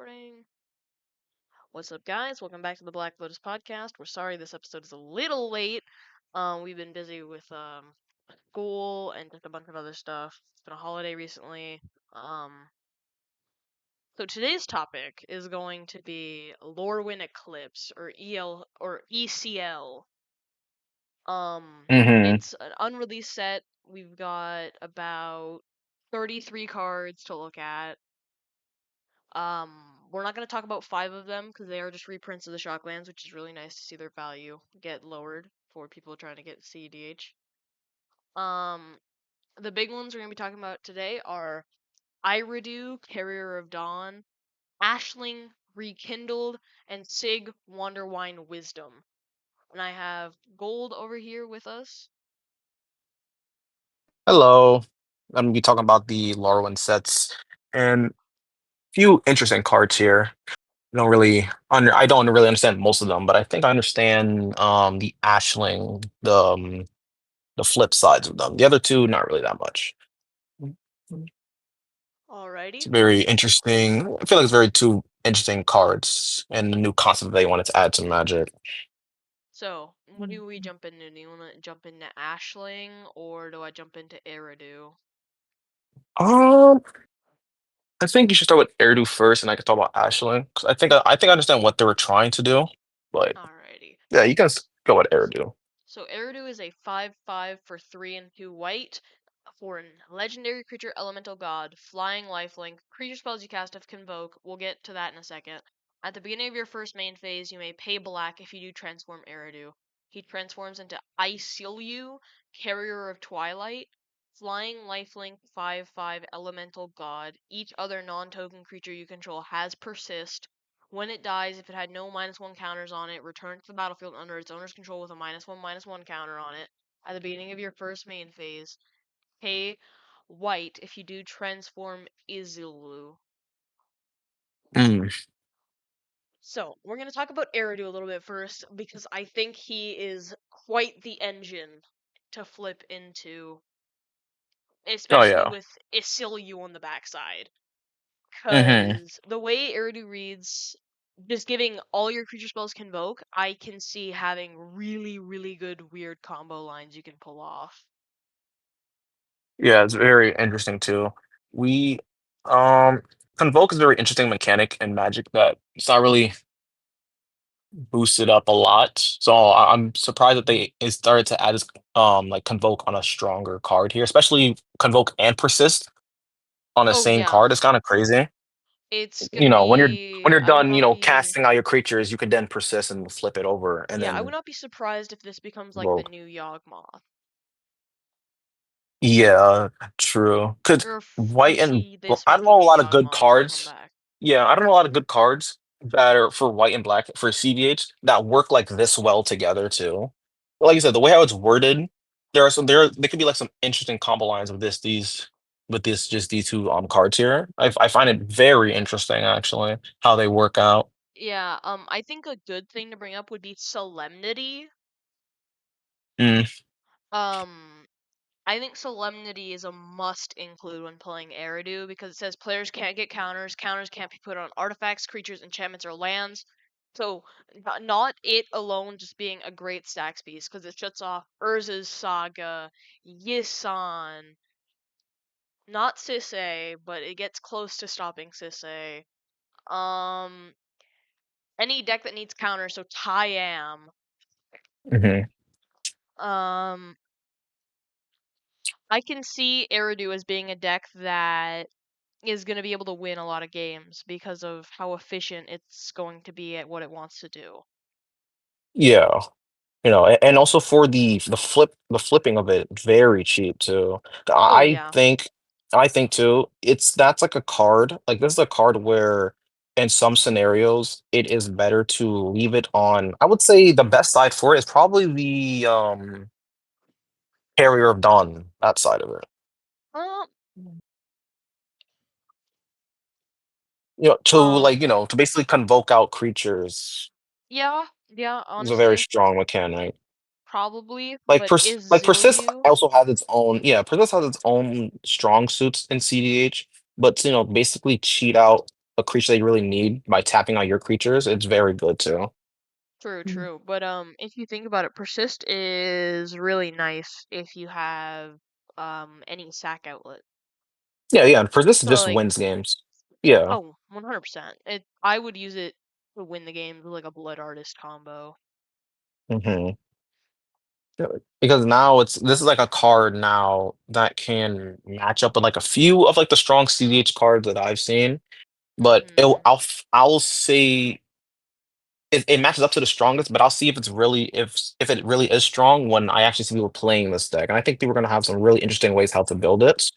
Recording. What's up, guys? Welcome back to the Black Lotus podcast. We're sorry this episode is a little late. We've been busy with school and just a bunch of other stuff. It's been a holiday recently. Um, so today's topic is going to be Lorwyn Eclipse or ECL. Hmm. It's an unreleased set. We've got about 33 cards to look at. Um, we're not going to talk about five of them because they are just reprints of the Shocklands, which is really nice to see their value get lowered for people trying to get CEDH. Um, the big ones we're going to be talking about today are Iridu, Carrier of Dawn, Ashling, Rekindled, and Sig, Wanderwine Wisdom. And I have Gold over here with us. Hello. I'm gonna be talking about the Lorwyn sets and a few interesting cards here. I don't really understand most of them, but I think I understand the Ashling, the flip sides of them. The other two, not really that much. It's Alrighty. very interesting. I feel like it's very two interesting cards and the new concept they wanted to add to Magic. So, what do we jump into? Do you want to jump into Ashling or do I jump into Eridu? Um, I think you should start with Erdu first, and I can talk about Ashling. 'Cause I think I understand what they were trying to do, but Alrighty. yeah, you can go with Eridu. So Eridu is a 5/5 for 3 and 2 white for a legendary creature elemental god, flying lifelink. Creature spells you cast have convoke. We'll get to that in a second. At the beginning of your first main phase, you may pay black if you do transform Eridu. He transforms into Icilyu, Carrier of Twilight, flying lifelink 5/5 elemental god. Each other non-token creature you control has persist. When it dies, if it had no -1 counters on it, return to the battlefield under its owner's control with a -1/-1 counter on it. At the beginning of your first main phase, pay white if you do transform Izilu. Mm. So, we're going to talk about Eridu a little bit first, because I think he is quite the engine to flip into, Oh especially yeah. with Isilyu on the backside. Hmm. Because the way Eridu reads, just giving all your creature spells convoke, I can see having really, really good weird combo lines you can pull off. Yeah, it's very interesting too. We um Convoke is a very interesting mechanic in Magic that it's not really boosted up a lot. So I'm surprised that they started to add this like Convoke on a stronger card here, especially Convoke and Persist on the Oh same yeah, card. It's kind of crazy. it's gonna You know, when be. you're I would done, not be. casting out your creatures, you could then persist and flip it over and Yeah, I would then not be surprised if this becomes like the vote. new Yawgmoth, Yeah, true. Because or if you white and see well, this I don't making know a a lot of good Yawgmoth come cards. back. Yeah, I don't know a lot of good cards that are for white and black for CDH that work like this well together too. But like you said, the way how it's worded, there could be like some interesting combo lines of these with this just these two cards here. I find it very interesting actually how they work out. Yeah, I think a good thing to bring up would be Solemnity. Mm, Um, I think Solemnity is a must include when playing Eridu because it says players can't get counters, counters can't be put on artifacts, creatures, enchantments, or lands. So, not it alone just being a great stacks piece because it shuts off Urza's Saga, Yisan, not Sisay, but it gets close to stopping Sisay. Um, any deck that needs counters, so Tyam. mhm. Um, I can see Eridu as being a deck that is going to be able to win a lot of games because of how efficient it's going to be at what it wants to do. Yeah. And also for the flipping of it, very cheap too. Oh I yeah. think I think too, that's like a card. Like this is a card where in some scenarios it is better to leave it on. I would say the best side for it is probably the Carrier of Dawn, that side of it. Uh, um To basically convoke out creatures yeah, yeah, is a very honestly, strong mechanic. probably, but is Persist Zilyu? also has its own, Persist has its own strong suits in CDH, but basically cheat out a creature that you really need by tapping out your creatures, it's very good too. True, Mm. true. But if you think about it, persist is really nice if you have any sack outlet. Yeah, yeah. For this, it So just like, wins games. Yeah. oh, 100%. I would use it to win the game with like a blood artist combo. Hmm. Because now this is like a card now that can match up with like a few of like the strong CDH cards that I've seen. But Mhm. I'll say it matches up to the strongest, but I'll see if it's really if it really is strong when I actually see people playing this deck. And I think people are gonna have some really interesting ways how to build it.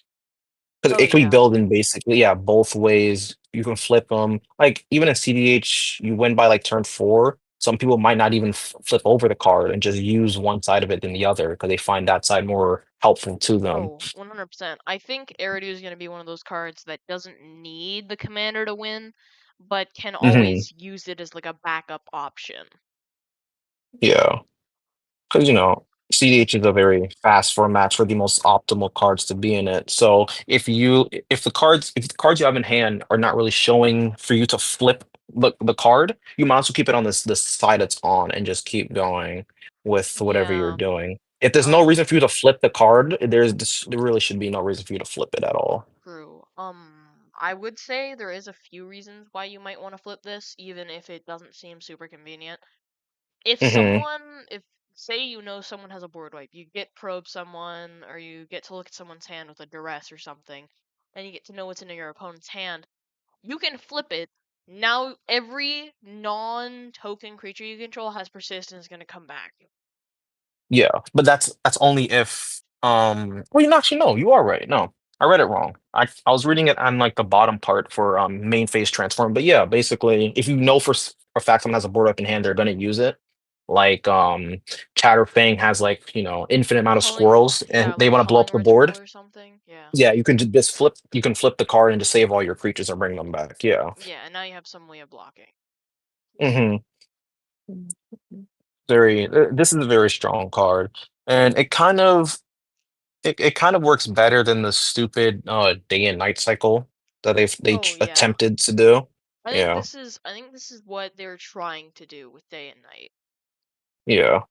Because Oh it can be yeah. built in basically, yeah, both ways. You can flip them. Like even in CDH, you win by like turn four. Some people might not even flip over the card and just use one side of it than the other because they find that side more helpful to them. Oh, 100%. I think Eridu is going to be one of those cards that doesn't need the commander to win, but can Hmm. always use it as like a backup option. Yeah. Because CDH is a very fast format for the most optimal cards to be in it. So if the cards you have in hand are not really showing for you to flip the card, you might as well keep it on this side it's on and just keep going with whatever you're Yeah. doing. If there's no reason Um, for you to flip the card, there really should be no reason for you to flip it at all. True. I would say there is a few reasons why you might want to flip this, even if it doesn't seem super convenient. Hmm. If say you know someone has a board wipe, you get probe someone, or you get to look at someone's hand with a duress or something, and you get to know what's in your opponent's hand, you can flip it. Now every non-token creature you control has persist and is going to come back. Yeah, but that's only if well, actually no, you are right. No, I read it wrong. I was reading it on like the bottom part for main phase transform. But yeah, basically, if you know for a fact someone has a board up in hand, they're gonna use it. Like Chatterfang has like infinite amount of squirrels, and Yeah, they like a want to blow up culling the ritual board. or something. Yeah. Yeah, you can just flip. You can flip the card and just save all your creatures and bring them back. Yeah. Yeah, and now you have some way of blocking. Hmm. This is a very strong card, and it kind of works better than the stupid day and night cycle that Oh yeah. attempted to do. Yeah, I think this is what they're trying to do with day and night. yeah,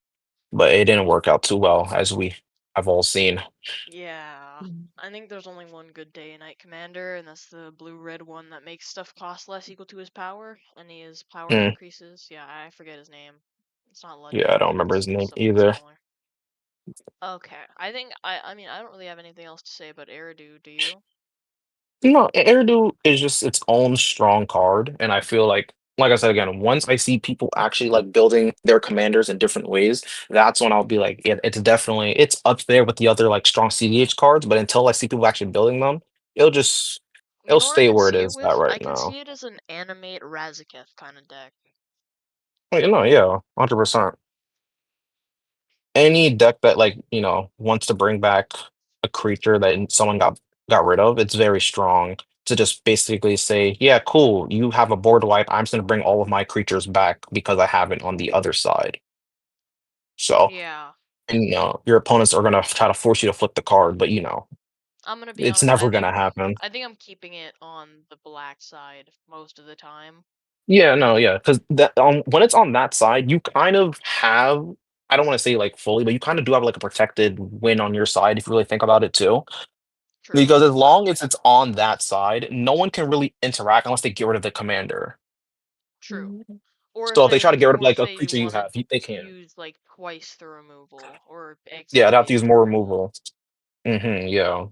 but it didn't work out too well as we have all seen. Yeah. I think there's only one good day and night commander, and that's the blue-red one that makes stuff cost less equal to his power, and his power Mm, increases. Yeah, I forget his name. It's not yeah, I don't legendary, remember it's his name something either. similar. Okay. I mean I don't really have anything else to say about Eridu, do you? No, Eridu is just its own strong card, and I feel like I said again, once I see people actually like building their commanders in different ways, that's when I'll be like, yeah, it's up there with the other like strong CDH cards, but until I see people actually building them, it'll just You it'll know what I stay can where it see it is at with? right I can now. see it as an animate Razaketh kind of deck. Well, yeah, 100%. Any deck that wants to bring back a creature that someone got rid of, it's very strong to just basically say, yeah, cool, you have a board wipe. I'm just gonna bring all of my creatures back because I have it on the other side. So, Yeah. and your opponents are gonna try to force you to flip the card, but I'm gonna be it's honest, never gonna happen. I think I'm keeping it on the black side most of the time. Yeah, no, yeah, because that when it's on that side, you kind of have. I don't want to say like fully, but you kind of do have like a protected win on your side if you really think about it too. True. Because as long as it's on that side, no one can really interact unless they get rid of the commander. True. Or if So if they try to get rid of like a you creature you want to have, they can. use like twice the removal or Yeah, they have to exactly use the more removal. removal. Yeah.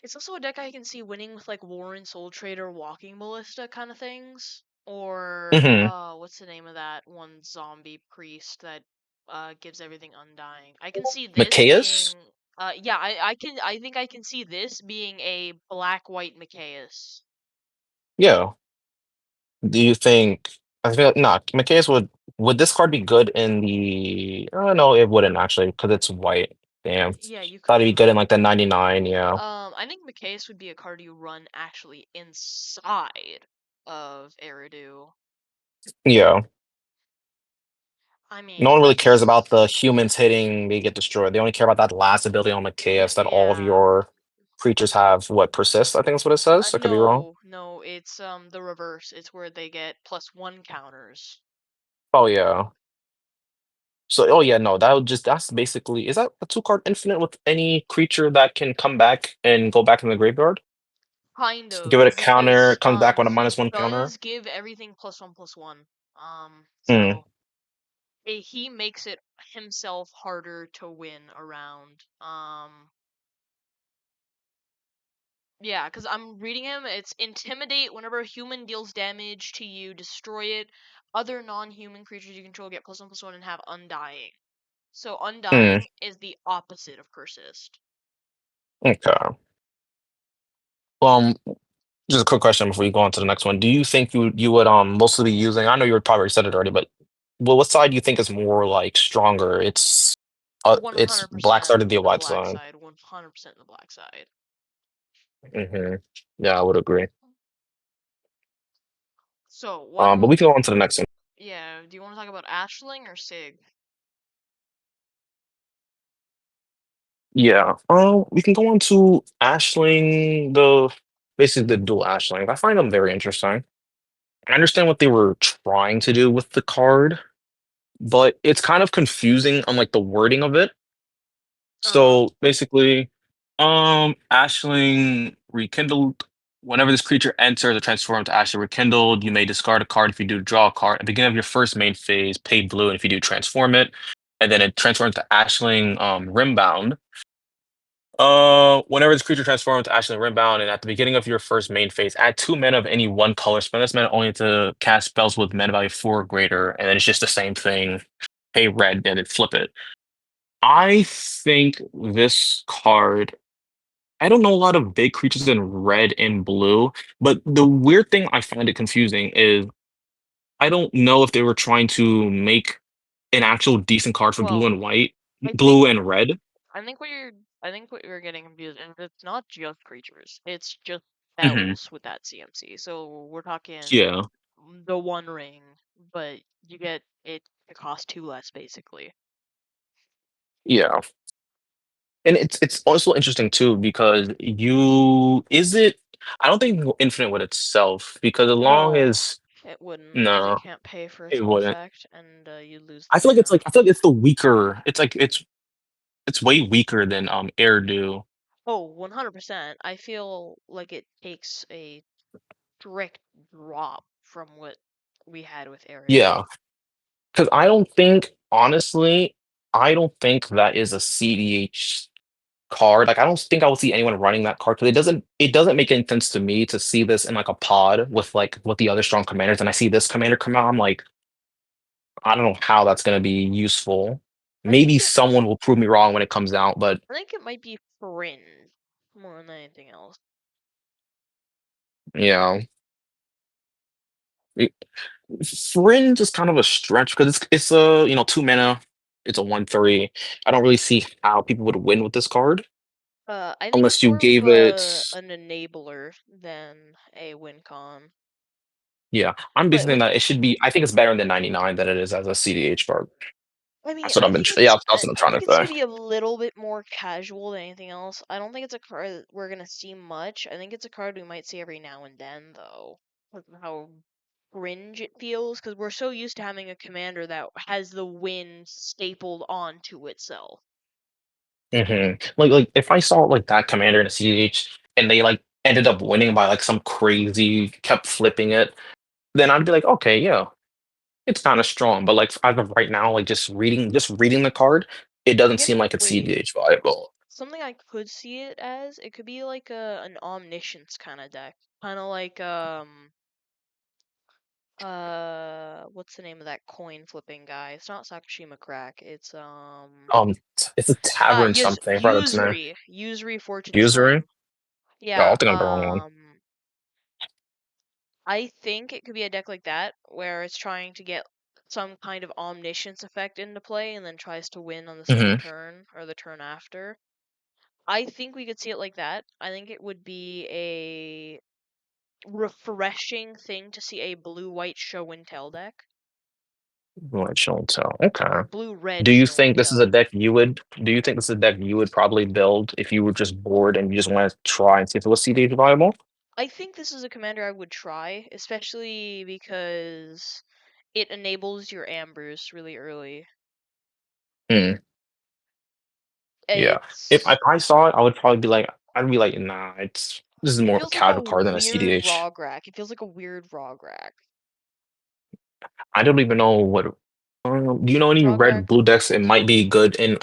It's also a deck I can see winning with like Warren Soul Trader Walking Ballista kind of things. Or Hmm. what's the name of that one zombie priest that gives everything undying? I can see this being Machias? yeah, I think I can see this being a black white Micaeus. Yeah. Do you think I feel like not Machias would this card be good in the oh no, it wouldn't actually, because it's white. Damn. Yeah, you Thought couldn't it'd be good in run like it. the 99, yeah. I think Micaeus would be a card you run actually inside of Eridu. Yeah. I No mean, one really cares that's about the humans hitting, they get destroyed. They only care about that last ability on Machias that all of yeah. your creatures have what persist. I think that's what it says. I could be wrong. No, it's the reverse. It's where they get +1 counters. Oh yeah. So oh yeah, no, that would just that's basically is that a two card infinite with any creature that can come back and go back in the graveyard? Kind Give of, it a because counter, comes back with a he -1 counter. does give everything +1/+1. Hmm. So he makes it himself harder to win around. Yeah, because I'm reading him. It's intimidate whenever a human deals damage to you, destroy it. Other non-human creatures you control get +1/+1 and have undying. So Hmm. undying is the opposite of persist. Okay. Um, just a quick question before you go on to the next one. Do you think you would mostly be using? I know you probably said it already, but well, what side do you think is more like stronger? It's black 100% side or the the white black side? side. 100% the black side. Hmm. Yeah, I would agree. So But one, we can go on to the next one. yeah. Do you want to talk about Ashling or Sig? Yeah. We can go on to Ashling, basically the dual Ashling. I find them very interesting. I understand what they were trying to do with the card, but it's kind of confusing on like the wording of it. Uh huh. So basically, Ashling rekindled. Whenever this creature enters or transforms to Ashling rekindled, you may discard a card. If you do, draw a card. At the beginning of your first main phase, pay blue, and if you do, transform it. And then it transforms to Ashling Rimbound. Whenever this creature transforms to Ashling Rimbound, and at the beginning of your first main phase, add 2 mana of any one color. Spend this mana only to cast spells with mana value 4 or greater, and then it's just the same thing. Pay red, and then flip it. I think this card. I don't know a lot of big creatures in red and blue, but the weird thing I find it confusing is I don't know if they were trying to make an actual decent card for blue Well, and white, I blue think and red. I think what you're I think what you're getting confused, and it's not just creatures. It's just Hmm. spells with that CMC. So we're talking Yeah, the One Ring, but you get it to cost 2 less basically. yeah. And it's also interesting too because you is it I don't think Infinite would itself because as long No, as it wouldn't, because it no, can't pay for its it own wouldn't. effect, and you lose the I feel like mana. I feel like it's the weaker. It's like it's way weaker than Air do. Oh, 100%. I feel like it takes a strict drop from what we had with Eridu. Yeah, because I don't think honestly, I don't think that is a CDH card. Like I don't think I will see anyone running that card because it doesn't make any sense to me to see this in like a pod with the other strong commanders and I see this commander come out. I'm like, I don't know how that's gonna be useful. I think Maybe it someone will prove me wrong when it comes out, but I think it might be Fringe more than anything else. yeah. It- Fringe is kind of a stretch because it's a 2 mana, it's a 1/3. I don't really see how people would win with this card I think it's unless you more of gave it. an enabler than a win con. Yeah, I'm But basically saying that it should be. I think it's better than 99 than it is as a CDH card. I mean, That's what I've been. Yeah, that's what I'm I trying think to it's say. gonna be a little bit more casual than anything else. I don't think it's a card that we're gonna see much. I think it's a card we might see every now and then, though. With how cringe it feels, because we're so used to having a commander that has the win stapled onto itself. Like if I saw like that commander in a CDH and they like ended up winning by like some crazy kept flipping it, then I'd be like, okay, yeah, it's kind of strong. But like as of right now, like just reading the card, it doesn't You seem know, like it's wait, CDH viable. something I could see it as, it could be like an omniscience kind of deck. Kind of like what's the name of that coin flipping guy? It's not Sakashima Crack. It's It's a tavern something. I forgot its name. Usury Fortune Usury? Stone. No, Yeah, I'll think of the wrong one. I think it could be a deck like that where it's trying to get some kind of omniscience effect into play and then tries to win on the same Hmm. turn or the turn after. I think we could see it like that. I think it would be a refreshing thing to see a blue-white show and tell deck. White Show Tell. Okay. or blue red Do you show and think this is a tell. deck you would? Do you think this is a deck you would probably build if you were just bored and you just want to try and see if it was CDH viable? I think this is a commander I would try, especially because it enables your ambers really early. Hmm. Yeah. If It's I saw it, I would probably be like, I'd be like, nah, this is it more of a feels like a casual card than a weird CDH. Rograk. It feels like a weird Rograk. I don't even know what. Do you know any red Rograk, blue decks? It might be good in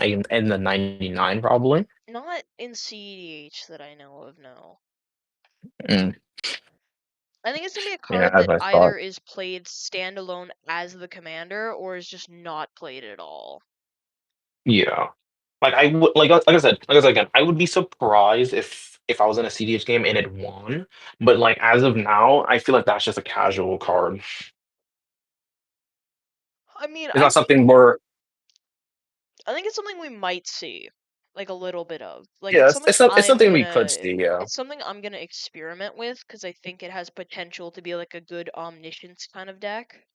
the 99 probably. not in CEDH that I know of, no. Mm, I think it's gonna be a yeah, card as that I thought. either is played standalone as the commander or is just not played at all. Yeah. Like I would like I said again, I would be surprised if I was in a CDH game and it won. But like as of now, I feel like that's just a casual card. I mean, It's not something where I think it's something we might see, like a little bit of. Like yeah, it's something we could see, yeah. it's something I'm gonna experiment with because I think it has potential to be like a good omniscience kind of deck.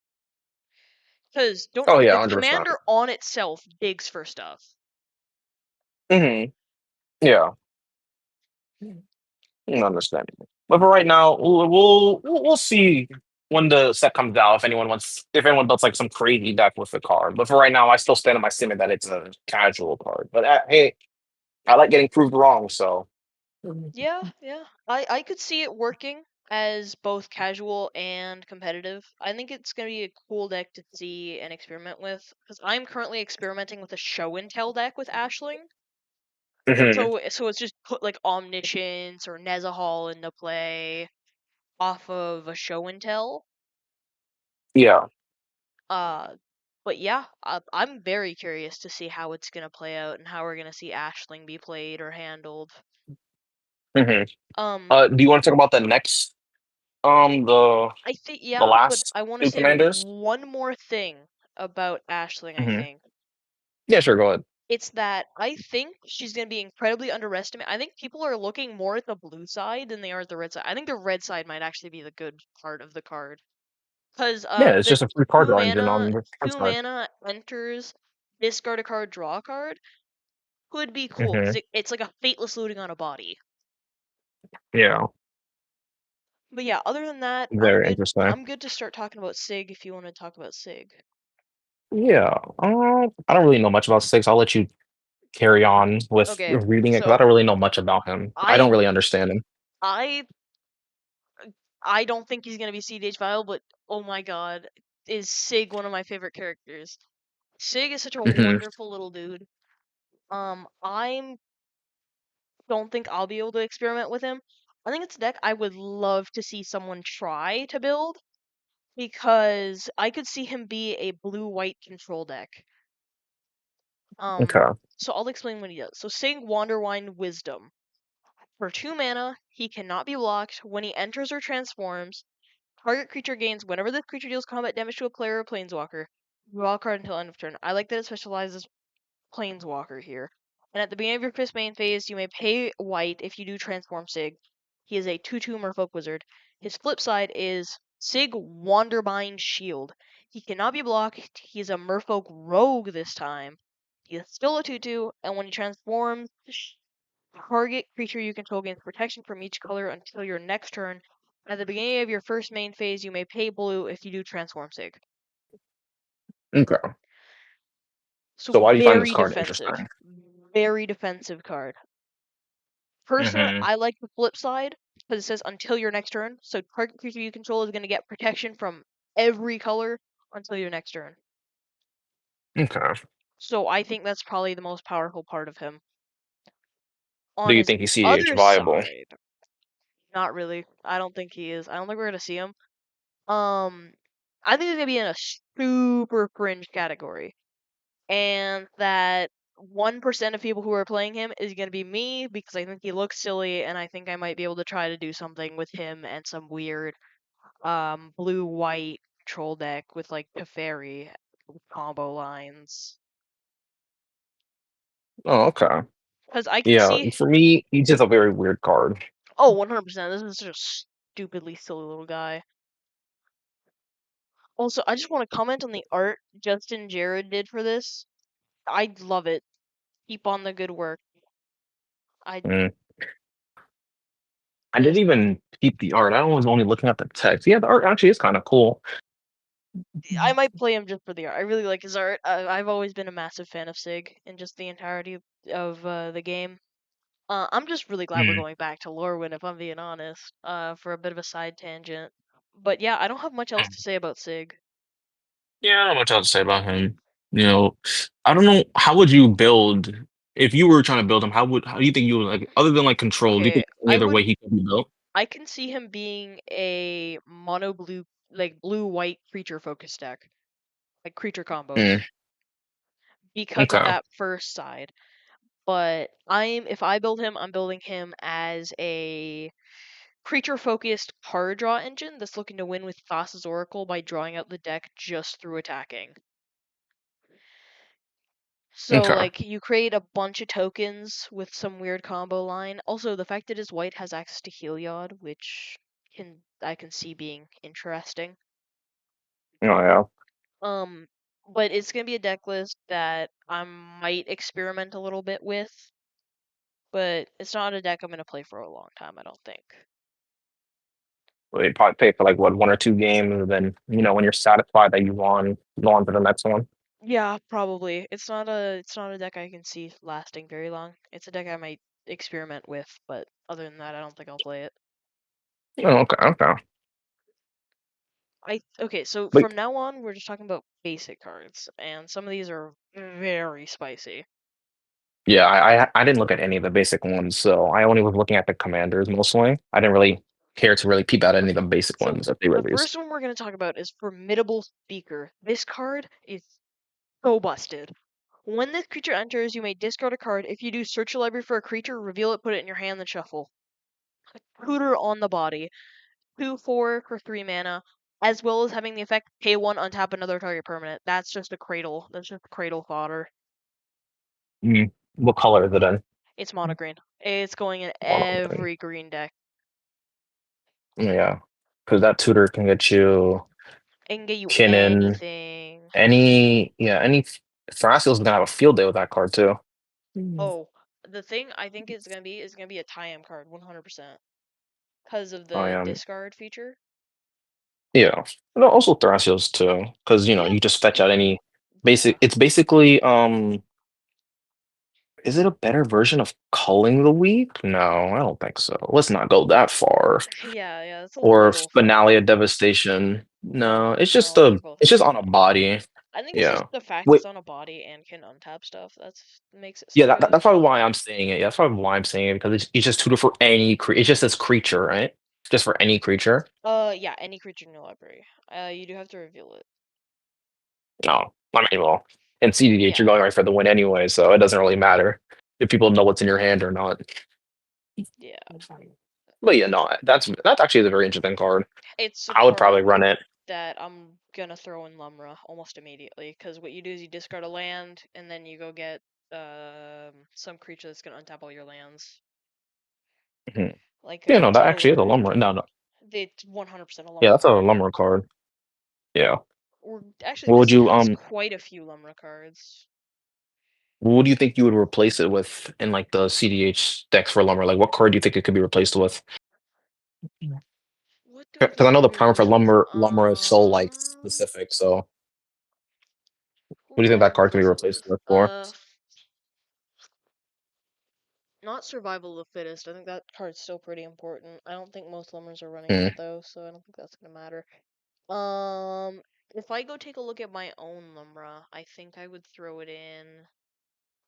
Because Oh yeah, the 100%. commander on itself digs for stuff. Hmm. Yeah. Understandable. But for right now, we'll see when the set comes out if anyone builds like some crazy deck with the card. But for right now, I still stand on my statement that it's a casual card. But hey, I like getting proved wrong, so Mhm. Yeah, yeah. I could see it working as both casual and competitive. I think it's gonna be a cool deck to see and experiment with. Because I'm currently experimenting with a show and tell deck with Ashling. Mhm. So it's just put like Omniscience or Nezahal into play off of a show and tell. Yeah. Uh, but yeah, I'm very curious to see how it's gonna play out and how we're gonna see Ashling be played or handled. Mhm. Um, Do you want to talk about the next the I think the yeah, but last I want to two say commanders? one more thing about Ashling, I Mhm. think. Yeah, sure, go ahead. It's that I think she's going to be incredibly underestimated. I think people are looking more at the blue side than they are at the red side. I think the red side might actually be the good part of the card. Because Yeah, it's the just a free card engine on the card two side. mana enters, discard a card, draw a card could be cool because Mhm. it's like a fateless looting on a body. Yeah, But yeah, other than that, I'm very good. interesting. I'm good to start talking about Sig if you want to talk about Sig. Yeah, I don't really know much about Six. I'll let you carry on with Okay, reading it because I so don't really know much about him. I don't I really understand him. I I don't think he's gonna be CDH viable, but oh my god, is Sig one of my favorite characters. Sig is such a Hmm. wonderful little dude. I don't think I'll be able to experiment with him. I think it's a deck I would love to see someone try to build because I could see him be a blue-white control deck. Um, Okay. so I'll explain what he does. So Sig Wanderwine Wisdom. For 2 mana, he cannot be blocked. When he enters or transforms, target creature gains whenever the creature deals combat damage to a player or planeswalker. Draw a card until end of turn. I like that it specializes planeswalker here. And at the beginning of your fifth main phase, you may pay white if you do transform Sig. He is a 2/2 Merfolk wizard. His flip side is Sig Wanderbind Shield. He cannot be blocked. He is a Merfolk rogue this time. He is still a 2/2, and when he transforms, target creature you control gains protection from each color until your next turn. At the beginning of your first main phase, you may pay blue if you do transform Sig. Okay. So So why do you find this very card defensive. interesting? Very defensive card. Personally, Hmm. I like the flip side because it says until your next turn. So target creature you control is going to get protection from every color until your next turn. Okay. So I think that's probably the most powerful part of him. Do On you his think he's CH other viable? side, not really. I don't think he is. I don't think we're going to see him. Um, I think he's gonna be in a super fringe category, and that 1% of people who are playing him is gonna be me because I think he looks silly, and I think I might be able to try to do something with him and some weird blue white troll deck with like Teferi combo lines. Oh, okay. Because I could Yeah, see, for me, he's just a very weird card. oh, 100%. This is such a stupidly silly little guy. Also, I just want to comment on the art Justin Jared did for this. I love it. Keep on the good work. I Mm. I didn't just even keep the art. I was only looking at the text. Yeah, the art actually is kind of cool. I might play him just for the art. I really like his art. I've always been a massive fan of Sig and just the entirety of the game. I'm just really glad we're Mm. going back to Lorwyn, if I'm being honest. For a bit of a side tangent. But yeah, I don't have much else to say about Sig. Yeah, I don't know much else to say about him. You know, I don't know how would you build if you were trying to build him. How do you think you would like other than like control? Do you Okay, think any other way he could be built? I can see him being a mono blue, like blue white creature focus deck, like creature Mm. combos, because of Okay, that first side. But if I build him, I'm building him as a creature focused card draw engine that's looking to win with Thassa's Oracle by drawing out the deck just through attacking. So okay. like you create a bunch of tokens with some weird combo line. Also, the fact that his white has access to Heliod, which I can see being interesting. Oh yeah. Um, but it's gonna be a deck list that I might experiment a little bit with, but it's not a deck I'm gonna play for a long time, I don't think. Well, you'd probably pay for like what 1 or 2 games, and then when you're satisfied that you won, go on to the next one. Yeah, probably. It's not a deck I can see lasting very long. It's a deck I might experiment with, but other than that, I don't think I'll play it. Oh, okay, okay. Okay, so But from now on, we're just talking about basic cards, and some of these are very spicy. yeah, I didn't look at any of the basic ones, so I only was looking at the commanders mostly. I didn't really care to really peep out any of the Okay, basic so ones that they the released. first one we're gonna talk about is Formidable Speaker. This card is so busted. When this creature enters, you may discard a card. If you do, search your library for a creature, reveal it, put it in your hand, then shuffle. Tutor on the body. 2/4 for 3 mana, as well as having the effect pay one, untap another target permanent. That's just a cradle. That's just cradle fodder. Mm. What color is it in? It's mono green. It's going in Monogram. every green deck. Yeah, because that tutor can get you It can get you Kinnan, anything. any Thrasios gonna have a field day with that card too. Mm. Oh, the thing I think it's gonna be is gonna be a tie-am card, 100%, because of I the am. discard feature. Yeah. No, also Thrasios too, because Yeah, you just fetch out any yeah, basic. It's basically is it a better version of Culling the Weak? No, I don't think so. Let's not go that far. yeah. That's a Or little Finale far. of Devastation. No, No, no, they're both it's just far. on a body. I think it's just Yeah. the fact Wait, it's on a body and can untap stuff. That's makes it yeah, so good. that's probably why I'm saying it. Yeah, that's probably why I'm saying it because it's just tutor for any It just says creature, right? Just for any creature. Yeah, any creature in your library. You do have to reveal it. No, I mean, well, in CDH, Yeah, you're going right for the win anyway, so it doesn't really matter if people know what's in your hand or not. yeah. But yeah, no, that's actually a very interesting card. It's a I would probably card run it. that I'm gonna throw in Lumra almost immediately, because what you do is you discard a land, and then you go get some creature that's gonna untap all your lands, Mhm. like Yeah, a no, that actually is a Tutor. Lumber. No, no, It's 100% a yeah, Lumra that's a card. Lumber card. Yeah. Or actually, What would this you has quite a few Lumra cards. what do you think you would replace it with in like the CDH decks for Lumber? Like, what card do you think it could be replaced with? What do I Because think I it know could the be primer for replaced with? Lumber is so like specific. So, what do you Who think would I that card could be replace it replaced with? with for? Not Survival of the Fittest. I think that card's still pretty important. I don't think most Lummers are running Hmm. that though, so I don't think that's gonna matter. Um, if I go take a look at my own Lumra, I think I would throw it in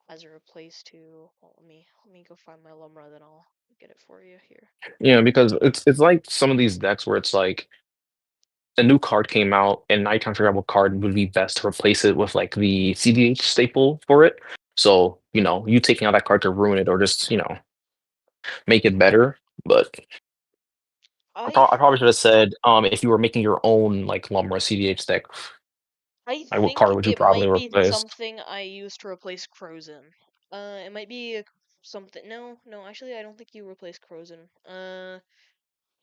as a replace to. Well, let me go find my Lumra, then I'll get it for you here. Yeah, because it's like some of these decks where it's like a new card came out, and now you trying to figure out what card would be best to replace it with like the CDH staple for it. So, you taking out that card to ruin it or just, make it better. But I I probably should have said, if you were making your own like Lumra CDH deck, I like what think card would you it probably might be replace? something I use to replace Crozen. It might be something. No, no, actually, I don't think you replace Crozen. Neither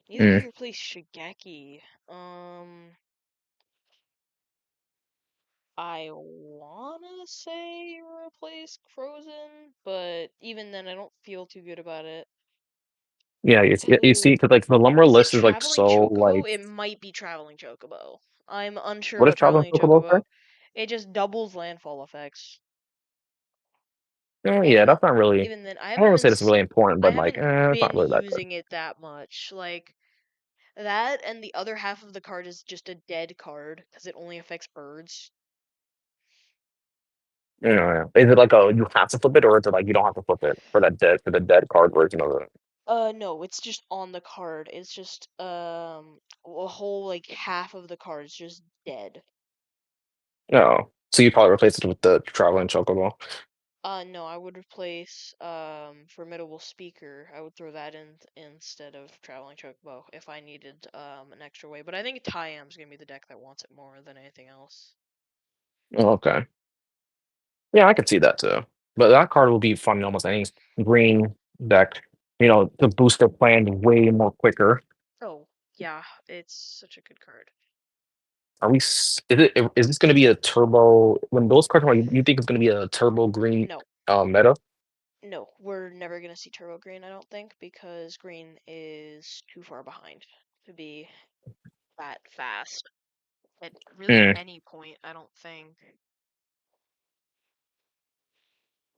do Mm. you replace Shigeki. Um, I wanna say replace Frozen, but even then, I don't feel too good about it. Yeah, you see, Ooh, because like the Lumber is it list is like Traveling so Chocobo? like It might be Traveling Chocobo. I'm unsure what is about Traveling Traveling Chocobo say? Chocobo. It just doubles landfall effects, Oh yeah, and that's not really. even then, I don't want to say that's really important, I but like, haven't it's not been really that good. using it that much. Like that, and the other half of the card is just a dead card because it only affects birds. You know, yeah. Is it like a you have to flip it, or is it like you don't have to flip it for the dead card version of it? No, it's just on the card. It's just a whole like half of the card is just dead. No, so you probably replace it with the Traveling Chocobo. No, I would replace Formidable Speaker. I would throw that in instead of Traveling Chocobo if I needed an extra way. But I think Tyam's gonna be the deck that wants it more than anything else. Oh, okay. Yeah, I could see that too. But that card will be fun in almost any green deck. You know, to boost their plan way more quicker. Oh, yeah, it's such a good card. Is this going to be a turbo when those cards come out? You think it's going to be a turbo green No, meta? no, we're never gonna see Turbo Green, I don't think, because Green is too far behind to be that fast at really Hmm. any point, I don't think.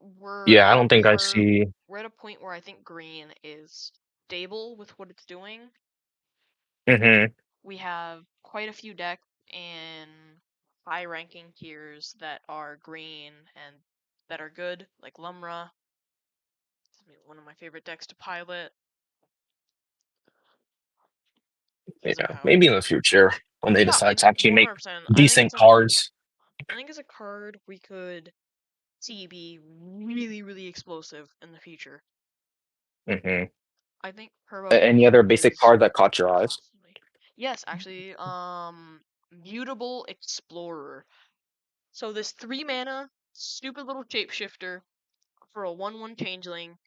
We're Yeah, I at a don't think I part see. we're at a point where I think green is stable with what it's doing. Hmm. We have quite a few decks in high ranking tiers that are green and that are good, like Lumra. One of my favorite decks to pilot because of Yeah, how maybe in the future when they yeah, decide to actually make 100%. decent cards. I think it's a card we could see be really really explosive in the future. Hmm. I think Turbo Any other Green basic is card that caught your eyes? possibly. Yes, actually, Mutable Explorer. So this 3 mana stupid little shapeshifter for a 1/1 changeling.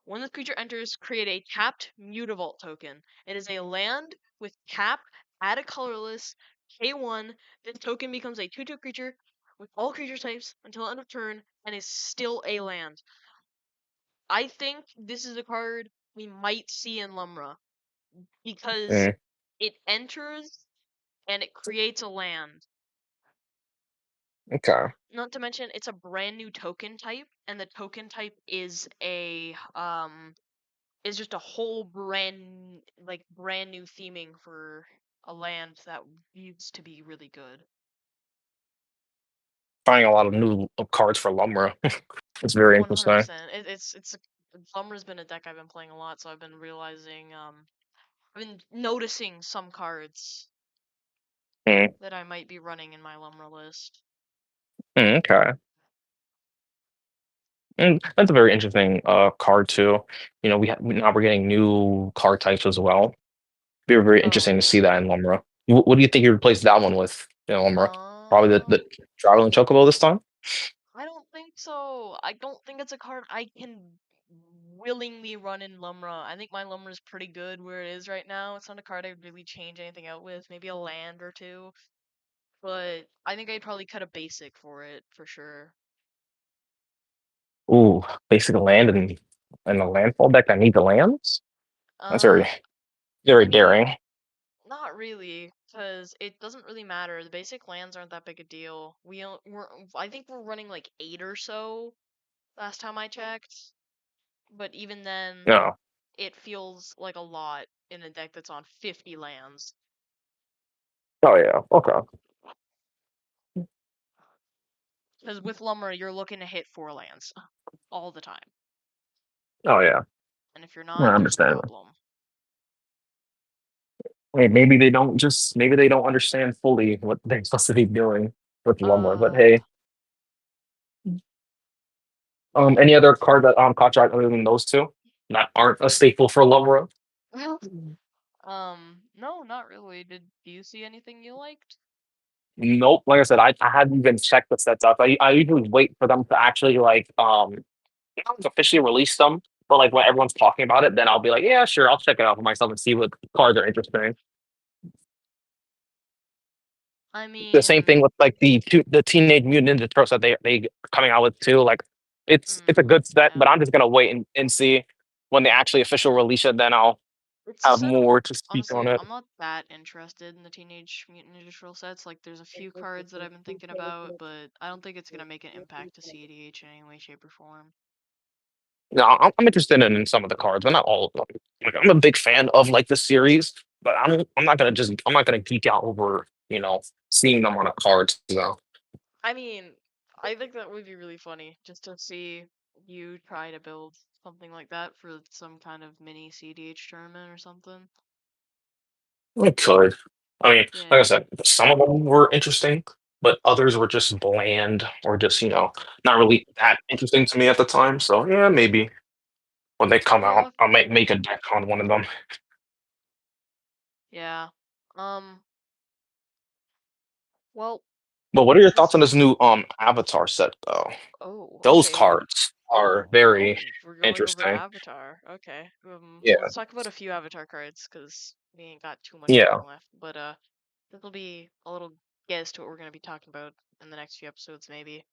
When the creature enters, create a tapped Mutavault token. It is a land with tap, add a colorless, K1. This token becomes a 2/2 creature with all creature types until end of turn and is still a land. I think this is a card we might see in Lumra because Mm, it enters and it creates a land. okay. Not to mention it's a brand new token type, and the token type is just a whole brand new theming for a land that used to be really good. Finding a lot of new cards for Lumra. It's very interesting. 100%. Lumber's been a deck I've been playing a lot, so I've been realizing I've been noticing some cards Mm, that I might be running in my Lumber list. okay. And that's a very interesting card too. You know, now we're getting new card types as well. Be very Oh interesting to see yeah. that in Lumra. What do you think you replace that one with in Lumra? Probably the Um Traveling Chocobo this time? I don't think so. I don't think it's a card I can willingly run in Lumra. I think my Lumra is pretty good where it is right now. It's not a card I'd really change anything out with. Maybe a land or two. But I think I'd probably cut a basic for it for sure. Ooh, basic land and a landfall deck that needs the lands? That's Uh, very I mean, daring. not really, because it doesn't really matter. The basic lands aren't that big a deal. I think we're running like 8 or so last time I checked. But even then, No. it feels like a lot in a deck that's on 50 lands. Oh yeah. Okay. Because with Lumber, you're looking to hit 4 lands all the time. Oh yeah. And if you're I not, there's a understand. problem. Hey, maybe they don't understand fully what they're supposed to be doing with Lumber. But Uh, hey, any other card that caught your eye other than those two that aren't a staple for Lumber? well, no, not really. Do you see anything you liked? Nope. Like I said, I hadn't even checked the sets up. I usually wait for them to actually not officially release them, but like when everyone's talking about it, then I'll be like, yeah, sure, I'll check it out for myself and see what cards are interesting. I The same mean, thing with like the Teenage Mutant Ninja Turtles that they are coming out with too. Like it's a good set, but yeah. I'm just gonna wait and see when they actually official release it. Then I'll It's a have set I'm more to speak on honestly it. I'm not that interested in the Teenage Mutant Ninja Turtle sets. Like there's a few cards that I've been thinking about, but I don't think it's gonna make an impact to CDH in any way, shape, or form. No, I'm interested in some of the cards, but not all of them. Like I'm a big fan of like the series, but I'm not gonna geek out over seeing them on a card. So I mean, I think that would be really funny just to see you try to build something like that for some kind of mini CDH tournament or something. I could. I mean, like I Yeah. said, some of them were interesting, but others were just bland or just not really that interesting to me at the time. So yeah, maybe when they come out, Yeah. I might make a deck on one of them. Yeah. Um, well, But what are your thoughts on this this new Avatar set though? Oh, Those okay. cards are very We're going over interesting. Avatar. Okay. Yeah, Let's talk about a few Avatar cards, because we ain't got too much yeah. time left. But this will be a little guess to what we're gonna be talking about in the next few episodes, maybe.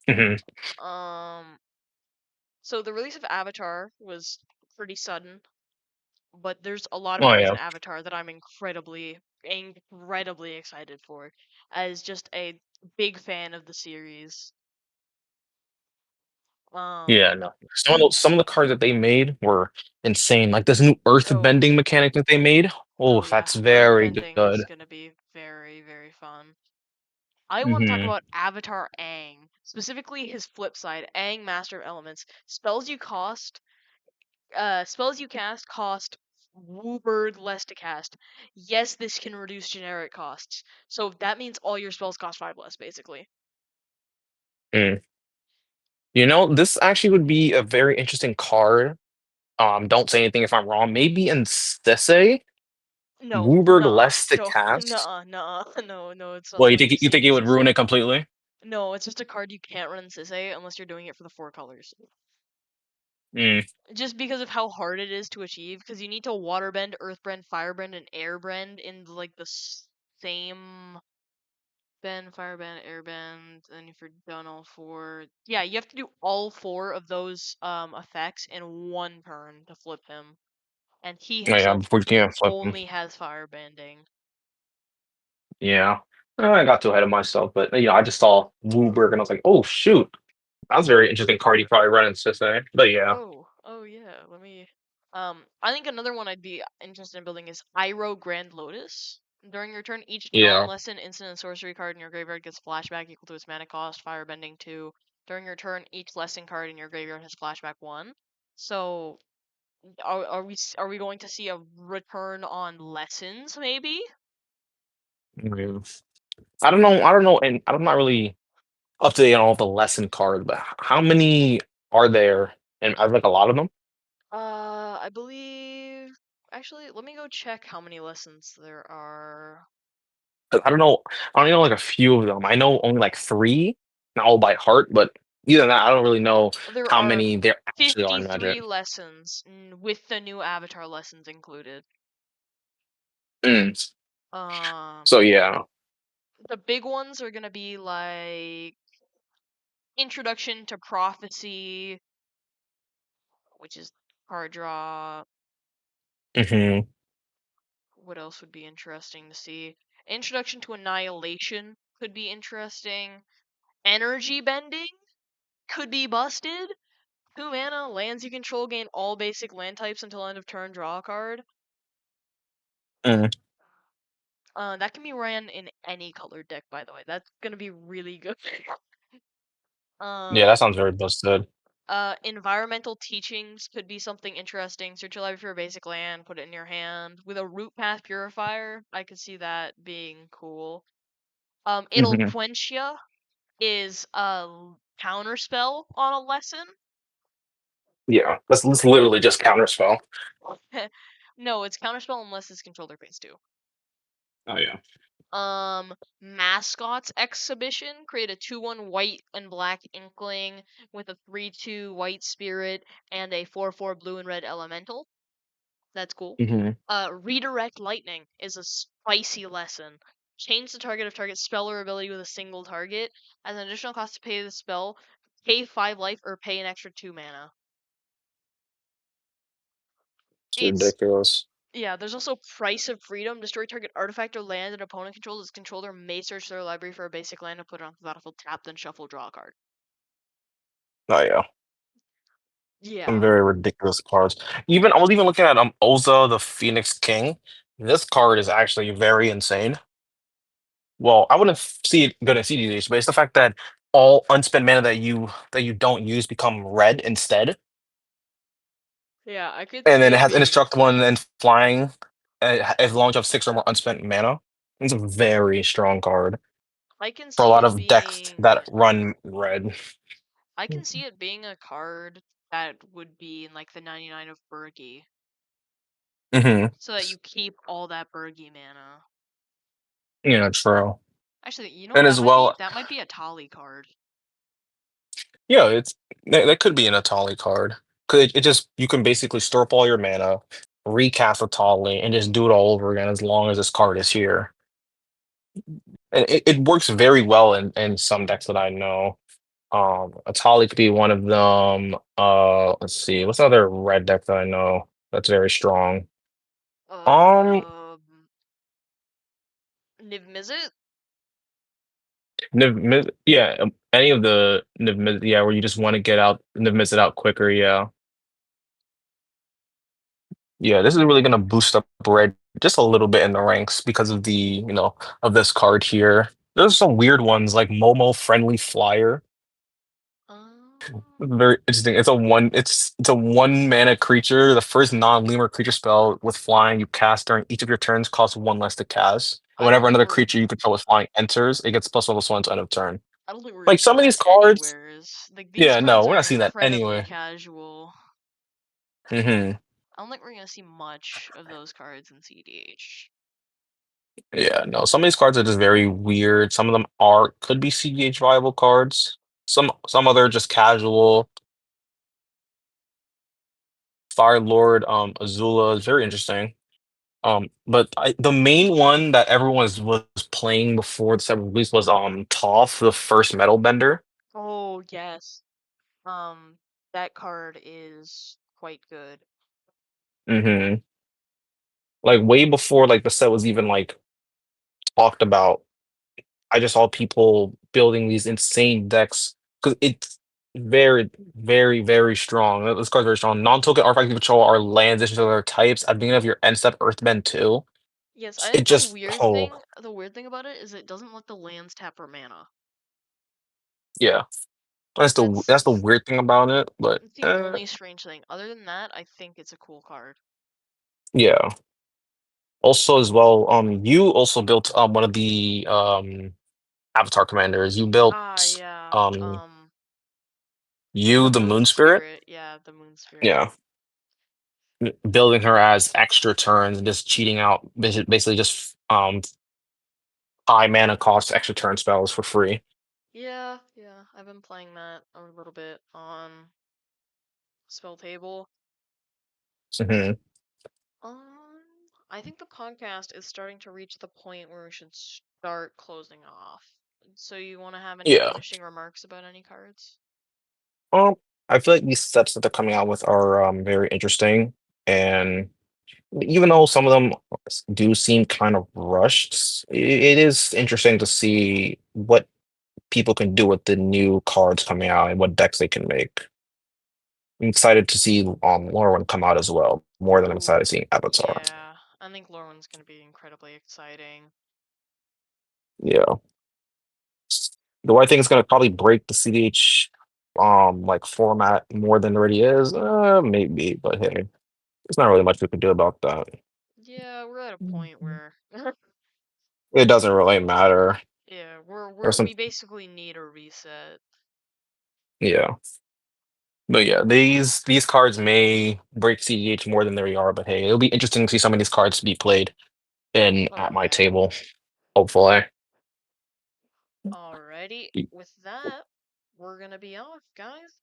Hmm. Um, so the release of Avatar was pretty sudden, but there's a lot of Oh cards yeah, in Avatar that I'm incredibly excited for, as just a big fan of the series. Um, yeah. No, some of the cards that they made were insane. Like this new earth oh, bending mechanic that they made. Oh, Oh yeah, that's very earthbending is good. gonna be very fun. I want to talk Hmm. about Avatar Aang, specifically his flip side, Aang, Master of Elements. Spells you cast cost Wooburg less to cast. Yes, this can reduce generic costs. So that means all your spells cost 5 less, basically. This actually would be a very interesting card. Don't say anything if I'm wrong. Maybe in Sese, No, Wooburg nuh-uh, less to no, cast. nuh-uh, nuh-uh, no, it's not Well, something you you see think in it would ruin Sisei. it completely? No, it's just a card you can't run in Sisei unless you're doing it for the 4 colors. Mm, Just because of how hard it is to achieve, because you need to waterbend, earthbend, firebend, and airbend in like the same bend, firebend, airbend, and if you're done all four, yeah, you have to do all 4 of those effects in one turn to flip him, and he oh, yeah, himself before you can flip them. only has firebending. Yeah. I got too ahead of myself, but I just saw Wooburg and I was like, oh shoot, that's a very interesting card you probably run in Sese. But yeah, Oh yeah. Let me. I think another one I'd be interested in building is Iroh Grand Lotus. During your turn, each yeah. non-lesson instant and sorcery card in your graveyard gets flashback equal to its mana cost. Firebending 2. During your turn, each lesson card in your graveyard has flashback 1. So, are we going to see a return on lessons? Maybe. Mm. I don't know, and I'm not really up to date on all the lesson cards, but how many are there? And I like a lot of them. I believe. Actually, let me go check how many lessons there are. 'Cause I only know like a few of them. I know only like three, not all by heart, but either than that, I don't really know There how are many there actually are in Magic. 53 lessons with the new avatar lessons included. Mm. Um, So yeah. the big ones are gonna be like Introduction to Prophecy, which is card draw. Hmm. What else would be interesting to see? Introduction to Annihilation could be interesting. Energy Bending could be busted. 2 mana, lands you control gain all basic land types until end of turn, draw a card. Mm. That can be ran in any colored deck, by the way. That's gonna be really good. Yeah, that um, sounds very busted. Environmental teachings could be something interesting. Search your library for a basic land, put it in your hand. With a root path purifier, I could see that being cool. It'll Hmm. quench ya is a counter spell on a lesson. Yeah, that's literally just counterspell. No, it's counter spell unless it's controller phase 2. Oh yeah. Mascots exhibition. Create a 2/1 white and black inkling with a 3/2 white spirit and a 4/4 blue and red elemental. That's cool. Hmm. Redirect lightning is a spicy lesson. Change the target of target spell or ability with a single target. As an additional cost to pay the spell, pay 5 life or pay an extra 2 mana. It's It's ridiculous. Yeah, there's also Price of Freedom. Destroy target artifact or land an opponent controls. Its controller may search their library for a basic land and put it onto the battlefield. Tap, then shuffle, draw a card. Oh yeah, some Yeah. very ridiculous cards. Even I was even looking at Oza the Phoenix King. This card is actually very insane. Well, I wouldn't see it good in CDH, but it's the fact that all unspent mana that you don't use become red instead, Yeah, I could and then see it it has being indestructible and then flying as long as you have 6 or more unspent mana. It's a very strong card I can for a see lot it of decks being that run red. I can see it being a card that would be in like the 99 of Burgi, Hmm. so that you keep all that Burgi mana. Yeah, true. Actually, you know what? And That as might be well, that might be a Tali card. yeah, that could be an Atali card. Could it just you can basically store up all your mana, recast Atali, and just do it all over again as long as this card is here. And it works very well in some decks that I know. Atali could be one of them. Let's see, what's another red deck that I know that's very strong? Um, Um, Niv Mizzet? Yeah, any of the yeah, where you just want to get out Niv it out quicker, yeah. Yeah, this is really gonna boost up red just a little bit in the ranks because of of this card here. There's some weird ones like Momo Friendly Flyer. Very interesting. It's a 1 mana creature. The first non-lemur creature spell with flying you cast during each of your turns costs 1 less to cast. And I don't whenever think another we're creature you control with flying enters, it gets +1/+1 to end of turn. I don't think we're gonna Like see some of that these cards, anywheres. Like these yeah, no, cards we're are not seeing that incredibly anywhere. casual. Hmm. I don't think we're gonna see much of those cards in CDH. Yeah, no, some of these cards are just very weird. Some of them are could be CGH viable cards. Some other just casual. Fire Lord, Azula is very interesting. The main one that everyone was playing before the set release was Toph, the first metal bender. Oh yes. Um, that card is quite good. Hmm. Like way before like the set was even like talked about. I just saw people building these insane decks because it's very, very, very strong. This card's very strong. Non-token artifact you control are lands addition to their types. At the beginning of your end step, Earthbend 2. Yes, I It think just the weird thing about it is it doesn't let the lands tap for mana. yeah. That's the That's weird thing about it, but that's the only strange thing. Other than that, I think it's a cool card. yeah. Also as well, you also built one of the Avatar commanders. You Ah, built yeah. um The you the Moon Moon Spirit. Spirit. Yeah, the Moon Spirit. Yeah. Building her as extra turns and just cheating out basically just high mana cost extra turn spells for free. Yeah, yeah. I've been playing that a little bit on Spell Table. Hmm. I think the podcast is starting to reach the point where we should start closing off. So you want to have any Yeah. finishing remarks about any cards? Um, I feel like these sets that they're coming out with are very interesting, and even though some of them do seem kind of rushed, it is interesting to see what people can do with the new cards coming out and what decks they can make. I'm excited to see Lorwyn come out as well, more than I'm excited to Ooh, seeing Avatar. yeah. I think Lorwyn's gonna be incredibly exciting. Yeah. Do I think it's gonna probably break the CDH like format more than it already is? Maybe, but hey, there's not really much we can do about that. Yeah, we're at a point where It doesn't really matter. yeah, There's some we basically need a reset. yeah. But yeah, these cards may break CDH more than they already are, but hey, it'll be interesting to see some of these cards be played in Oh at my yeah. table, hopefully. Alrighty. With that, we're gonna be off, guys.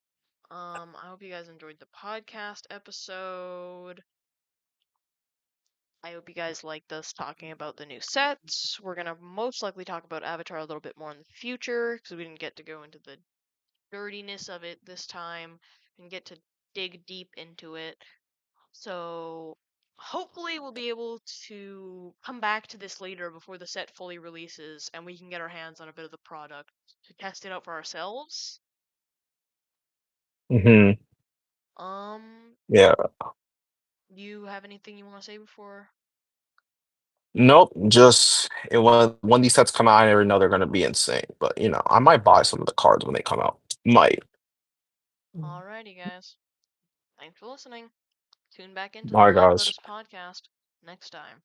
I hope you guys enjoyed the podcast episode. I hope you guys liked us talking about the new sets. We're gonna most likely talk about Avatar a little bit more in the future because we didn't get to go into the dirtiness of it this time and get to dig deep into it. So hopefully we'll be able to come back to this later before the set fully releases and we can get our hands on a bit of the product to test it out for ourselves. Hmm. Um, Yeah. you have anything you want to say before? Nope. Just when these sets come out, I already know they're gonna be insane. But I might buy some of the cards when they come out. Might. Alrighty, guys. Thanks for listening. Tune back into All the right, Black guys. Lotus podcast next time.